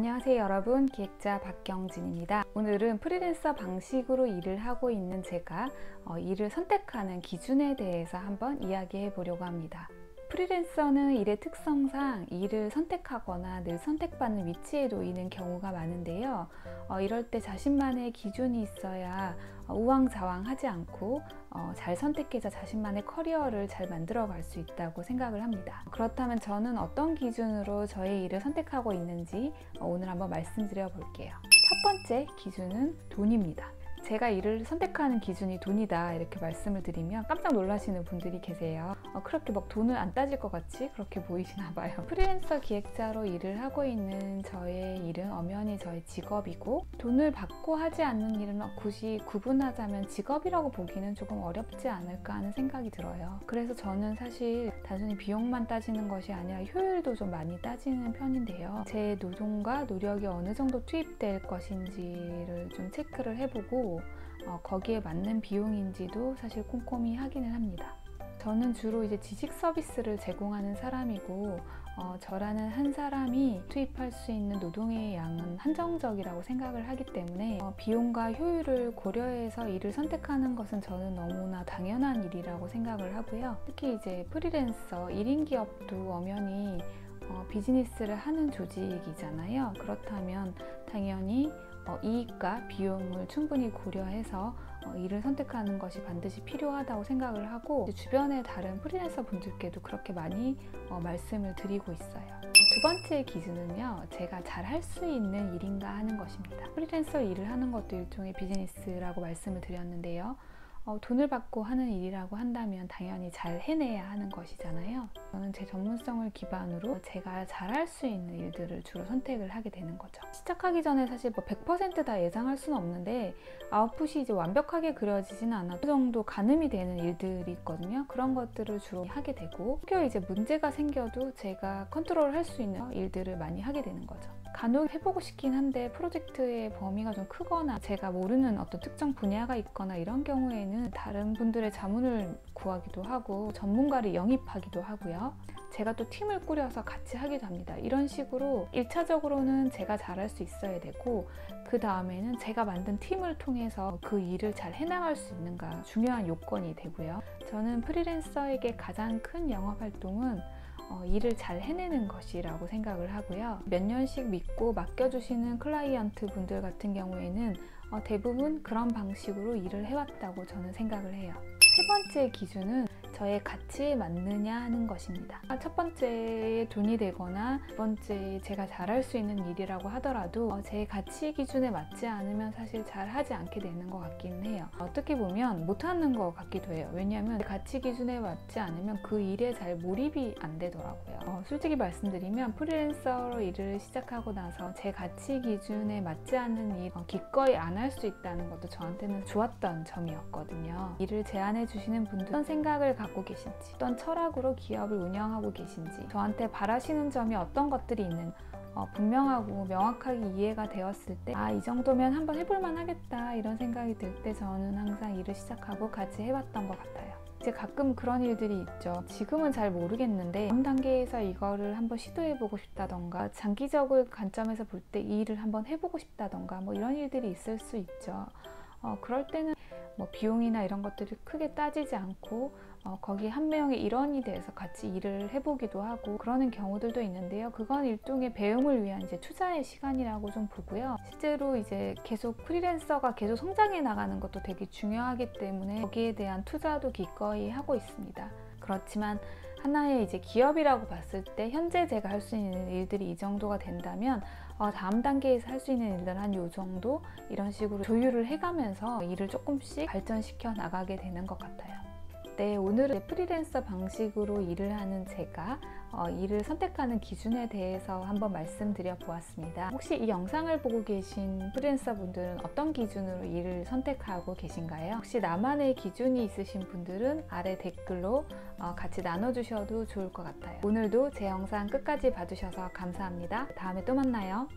안녕하세요 여러분, 기획자 박경진입니다. 오늘은 프리랜서 방식으로 일을 하고 있는 제가 일을 선택하는 기준에 대해서 한번 이야기해 보려고 합니다. 프리랜서는 일의 특성상 일을 선택하거나 늘 선택받는 위치에 놓이는 경우가 많은데요. 이럴 때 자신만의 기준이 있어야 우왕좌왕하지 않고 잘 선택해서 자신만의 커리어를 잘 만들어 갈 수 있다고 생각을 합니다. 그렇다면 저는 어떤 기준으로 저의 일을 선택하고 있는지 오늘 한번 말씀드려 볼게요. 첫 번째 기준은 돈입니다. 제가 일을 선택하는 기준이 돈이다 이렇게 말씀을 드리면 깜짝 놀라시는 분들이 계세요. 그렇게 막 돈을 안 따질 것 같이 그렇게 보이시나 봐요. 프리랜서 기획자로 일을 하고 있는 저의 일은 엄연히 저의 직업이고, 돈을 받고 하지 않는 일은 굳이 구분하자면 직업이라고 보기는 조금 어렵지 않을까 하는 생각이 들어요. 그래서 저는 사실 단순히 비용만 따지는 것이 아니라 효율도 좀 많이 따지는 편인데요. 제 노동과 노력이 어느 정도 투입될 것인지를 좀 체크를 해보고 거기에 맞는 비용인지도 사실 꼼꼼히 확인을 합니다. 저는 주로 이제 지식 서비스를 제공하는 사람이고, 저라는 한 사람이 투입할 수 있는 노동의 양은 한정적이라고 생각을 하기 때문에 비용과 효율을 고려해서 일을 선택하는 것은 저는 너무나 당연한 일이라고 생각을 하고요. 특히 이제 프리랜서 1인 기업도 엄연히 비즈니스를 하는 조직이잖아요. 그렇다면 당연히 이익과 비용을 충분히 고려해서 일을 선택하는 것이 반드시 필요하다고 생각을 하고, 주변의 다른 프리랜서 분들께도 그렇게 많이 말씀을 드리고 있어요. 두 번째 기준은요, 제가 잘 할 수 있는 일인가 하는 것입니다. 프리랜서 일을 하는 것도 일종의 비즈니스라고 말씀을 드렸는데요. 돈을 받고 하는 일이라고 한다면 당연히 잘 해내야 하는 것이잖아요. 저는 제 전문성을 기반으로 제가 잘 할 수 있는 일들을 주로 선택을 하게 되는 거죠. 시작하기 전에 사실 100% 다 예상할 수는 없는데, 아웃풋이 이제 완벽하게 그려지지는 않아도 어느 정도 가늠이 되는 일들이 있거든요. 그런 것들을 주로 하게 되고, 혹여 이제 문제가 생겨도 제가 컨트롤 할 수 있는 일들을 많이 하게 되는 거죠. 간혹 해보고 싶긴 한데 프로젝트의 범위가 좀 크거나 제가 모르는 어떤 특정 분야가 있거나 이런 경우에는 다른 분들의 자문을 구하기도 하고 전문가를 영입하기도 하고요. 제가 또 팀을 꾸려서 같이 하기도 합니다. 이런 식으로 1차적으로는 제가 잘할 수 있어야 되고, 그 다음에는 제가 만든 팀을 통해서 그 일을 잘 해나갈 수 있는가 중요한 요건이 되고요. 저는 프리랜서에게 가장 큰 영업활동은 일을 잘 해내는 것이라고 생각을 하고요. 몇 년씩 믿고 맡겨주시는 클라이언트 분들 같은 경우에는 대부분 그런 방식으로 일을 해왔다고 저는 생각을 해요. 세 번째 기준은 저의 가치에 맞느냐 하는 것입니다. 첫 번째에 돈이 되거나 두 번째 제가 잘할 수 있는 일이라고 하더라도 제 가치 기준에 맞지 않으면 사실 잘 하지 않게 되는 것 같기는 해요. 어떻게 보면 못하는 것 같기도 해요. 왜냐하면 가치 기준에 맞지 않으면 그 일에 잘 몰입이 안 되더라고요. 솔직히 말씀드리면 프리랜서로 일을 시작하고 나서 제 가치 기준에 맞지 않는 일 기꺼이 안 할 수 있다는 것도 저한테는 좋았던 점이었거든요. 일을 제안해 주시는 분들 어떤 생각을 갖고 계신지, 어떤 철학으로 기업을 운영하고 계신지, 저한테 바라시는 점이 어떤 것들이 있는지 분명하고 명확하게 이해가 되었을 때 이 정도면 한번 해볼만 하겠다 이런 생각이 들 때 저는 항상 일을 시작하고 같이 해봤던 것 같아요. 이제 가끔 그런 일들이 있죠. 지금은 잘 모르겠는데 다음 단계에서 이거를 한번 시도해보고 싶다던가, 장기적인 관점에서 볼 때 이 일을 한번 해보고 싶다던가 이런 일들이 있을 수 있죠. 그럴 때는 비용이나 이런 것들을 크게 따지지 않고 거기 한 명의 일원이 돼서 같이 일을 해보기도 하고 그러는 경우들도 있는데요. 그건 일종의 배움을 위한 이제 투자의 시간이라고 좀 보고요. 실제로 이제 계속 프리랜서가 계속 성장해 나가는 것도 되게 중요하기 때문에 거기에 대한 투자도 기꺼이 하고 있습니다. 그렇지만 하나의 이제 기업이라고 봤을 때 현재 제가 할 수 있는 일들이 이 정도가 된다면 다음 단계에서 할 수 있는 일들은 한 요 정도 이런 식으로 조율을 해가면서 일을 조금씩 발전시켜 나가게 되는 것 같아요. 네, 오늘은 프리랜서 방식으로 일을 하는 제가 일을 선택하는 기준에 대해서 한번 말씀드려 보았습니다. 혹시 이 영상을 보고 계신 프리랜서 분들은 어떤 기준으로 일을 선택하고 계신가요? 혹시 나만의 기준이 있으신 분들은 아래 댓글로 같이 나눠주셔도 좋을 것 같아요. 오늘도 제 영상 끝까지 봐주셔서 감사합니다. 다음에 또 만나요.